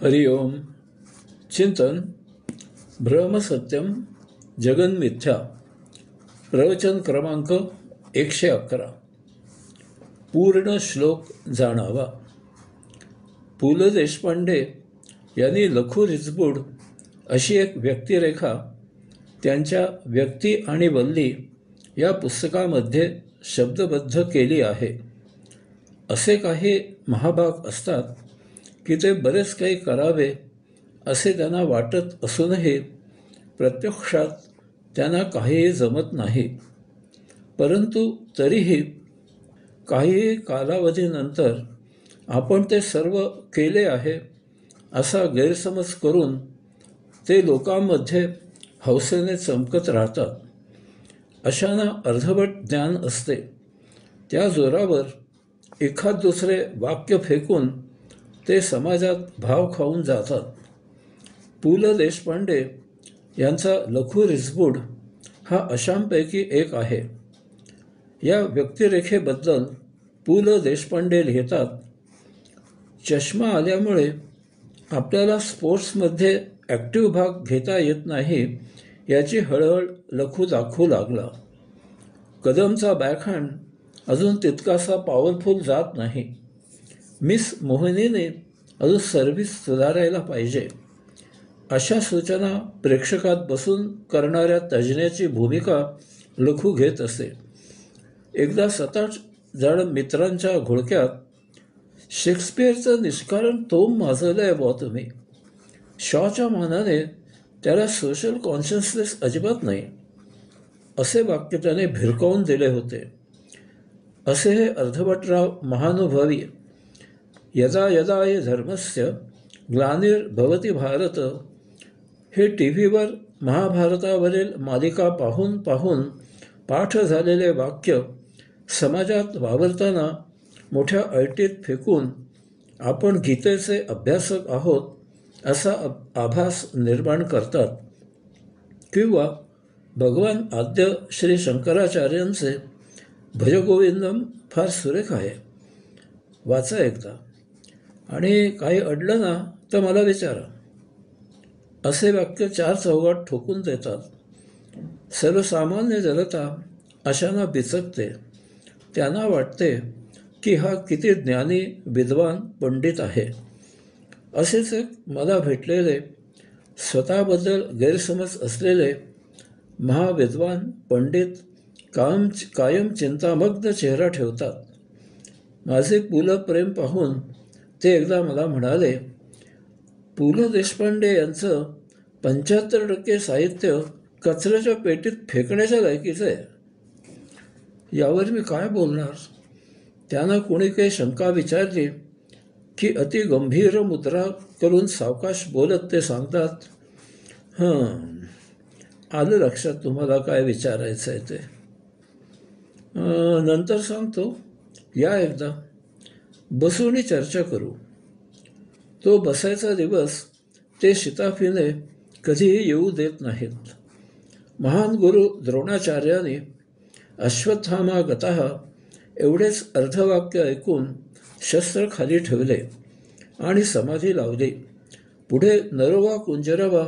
हरि ओम. चिंतन ब्रह्मसत्यम जगन्मिथ्या. प्रवचन क्रमांक 111. पूर्ण श्लोक जाणावा. पु ल देशपांडे यांनी लखू रिचबूड अशी एक व्यक्तिरेखा त्यांच्या व्यक्ती आणि वल्ली या पुस्तकामध्ये शब्दबद्ध केली आहे. असे काही महाभाग असतात की ते बरेच काही करावे असे त्यांना वाटत असूनही प्रत्यक्षात त्यांना काहीही जमत नाही. परंतु तरीही काही कालावधीनंतर आपण ते सर्व केले आहे असा गैरसमज करून ते लोकांमध्ये हौसेने चमकत राहतात. अशांना अर्धवट ज्ञान असते. त्या जोरावर एखाद दुसरे वाक्य फेकून ते समाजात भाव खाऊन जातात. पु ल देशपांडे यांचा लखू रिचबूड हा अशांपैकी एक आहे. या व्यक्तिरेखेबद्दल पु ल देशपांडे लिहितात, चष्मा आल्यामुळे आपल्याला स्पोर्ट्समध्ये ॲक्टिव्ह भाग घेता येत नाही याची हळहळ लखू दाखवू लागला. कदमचा बॅकहँड अजून तितकासा पॉवरफुल जात नाही. मिस मोहिनीने अजून सर्व्हिस सुधारायला पाहिजे. अशा सूचना प्रेक्षकात बसून करणाऱ्या तज्ज्ञाची भूमिका लखू घेत असे. एकदा 7-8 जण मित्रांच्या घोळक्यात, शेक्सपिअरचं निष्कारण तोम माजवलंय बुवा तुम्ही. शॉच्या मानाने त्याला सोशल कॉन्शियसनेस अजिबात नाही असे वाक्य त्याने भिरकावून दिले होते. असे हे अर्धवटराव महानुभावी यदा यदा हि धर्मस्य ग्लानिर्भवति भारत हे टीव्हीवर महाभारतावरील मालिका पाहून पाहून पाठ झालेले वाक्य समाजात वावरताना मोठ्या ऐटीत फेकून आपण गीतेचे अभ्यासक आहोत असा आभास निर्माण करतात. किंवा भगवान आद्य श्री शंकराचार्यांचे भजगोविंदम फार सुरेख आहे, वाचा एकदा, आणि काही अडलं ना तर मला विचारा, असे वाक्य 4 चौघात ठोकून देतात. सर्वसामान्य जनता अशांना बिचकते. त्यांना वाटते की हा किती ज्ञानी विद्वान पंडित आहे. असेच एक मला भेटलेले स्वतःबद्दल गैरसमज असलेले महाविद्वान पंडित कायम चिंतामग्न चेहरा ठेवतात. माझे पु ल प्रेम पाहून ते एकदा मला म्हणाले, पु ल देशपांडे यांचं 75% साहित्य कचऱ्याच्या पेटीत फेकण्याच्या लायकीचं आहे. यावर मी काय बोलणार. त्यांना कोणी काही शंका विचारली की अति गंभीर मुद्रा करून सावकाश बोलत ते सांगतात, आलं लक्षात तुम्हाला काय विचारायचं आहे ते. नंतर सांगतो, या एकदा बसून चर्चा करू. तो बसायचा दिवस ते शिताफीने कधीही येऊ देत नाहीत. महान गुरु द्रोणाचार्यांनी अश्वत्थामा गतः एवढेच अर्धवाक्य ऐकून शस्त्र खाली ठेवले आणि समाधी लावली. पुढे नरोवा कुंजरवा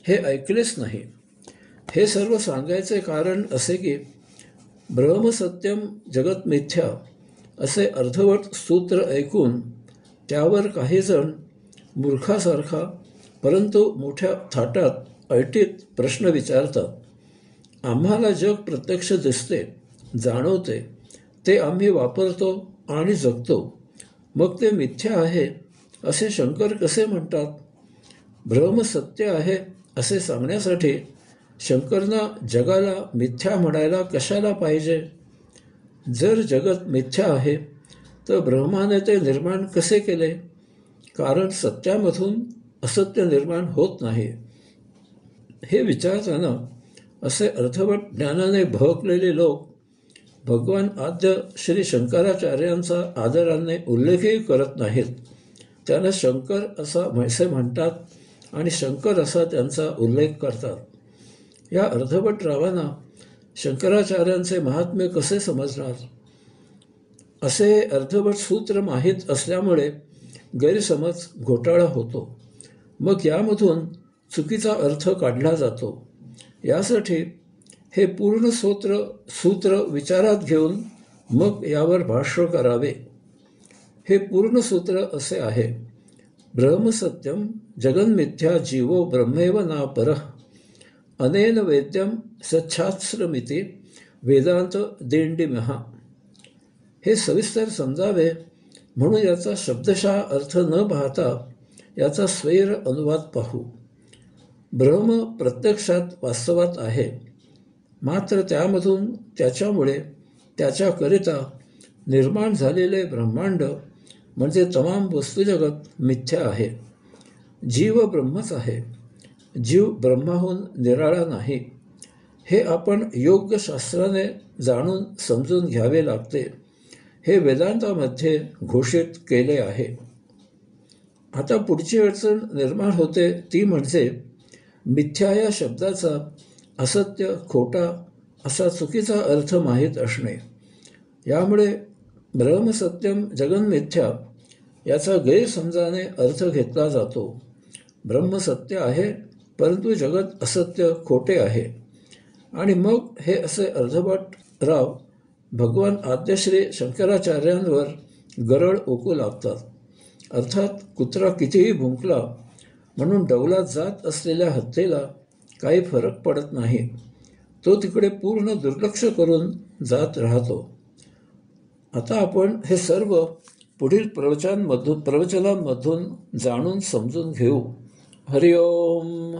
हे ऐकलेच नाही. हे सर्व सांगायचे कारण असे की ब्रह्मसत्यम जगत मिथ्या असे अर्धवट सूत्र ऐकून त्यावर काही जण मूर्खासारखा परंतु मोठ्या थाटात ऐटीत प्रश्न विचारतात. आम्हाला जग प्रत्यक्ष दिसते, जाणवते, ते आम्ही वापरतो आणि जगतो. मग ते मिथ्या आहे असे शंकर कसे म्हणतात. ब्रह्मसत्य आहे असे सांगण्यासाठी शंकरना जगाला मिथ्या म्हणायला कशाला पाहिजे. जर जगत मिथ्या आहे तर ब्रह्माने ते निर्माण कसे केले. कारण सत्यामधून असत्य निर्माण होत नाही. हे विचारताना असे अर्धवट ज्ञानाने भवकलेले लोक भगवान आद्य श्री शंकराचार्यांचा आदराने उल्लेखही करत नाहीत. त्यांना शंकर असा म्हैसे म्हणतात आणि शंकर असा त्यांचा उल्लेख करतात. या अर्धवट रावांना शंकराचार्यांचे महात्म्य कसे समजणार. असे अर्धवट सूत्र माहीत असल्यामुळे गैरसमज घोटाळा होतो. मग यामधून चुकीचा अर्थ काढला जातो. यासाठी हे पूर्ण सूत्र विचारात घेऊन मग यावर भाष्य करावे. हे पूर्ण सूत्र असे आहे: ब्रह्मसत्यम जगन्मिथ्या जीवो ब्रह्मेव ना परः अनेन वेद्यम सच्छास्त्रमिति वेदांत दिंडिमहा. हे सविस्तर समजावे म्हणून याचा शब्दशः अर्थ न पाहता याचा स्वैर अनुवाद पाहू. ब्रह्म प्रत्यक्षात वास्तवात आहे, मात्र त्यामधून त्याच्यामुळे त्याच्याकरिता निर्माण झालेले ब्रह्मांड म्हणजे तमाम वस्तुजगत मिथ्या आहे. जीव ब्रह्मच आहे, जीव ब्रह्माहून निराळा नाही. हे आपण योग्य शास्त्राने जाणून समजून घ्यावे लागते. हे वेदांतामध्ये घोषित केले आहे. आता पुढची अडचण निर्माण होते ती म्हणजे मिथ्या या शब्दाचा असत्य, खोटा असा चुकीचा अर्थ माहीत असणे. यामुळे ब्रह्मसत्यम जगन्मिथ्या याचा गैरसमजाने अर्थ घेतला जातो. ब्रह्म सत्य आहे, परंतु जगत असत्य, खोटे आहे. आणि मग हे असे अर्धवट राव भगवान आद्यश्री शंकराचार्यांवर गरळ ओकू लागतात. अर्थात कुत्रा कितीही भुंकला म्हणून डौलात जात असलेल्या हत्तीला काही फरक पडत नाही. तो तिकडे पूर्ण दुर्लक्ष करून जात राहतो. आता आपण हे सर्व पुढील प्रवचनांमधून जाणून समजून घेऊ. हरिओम.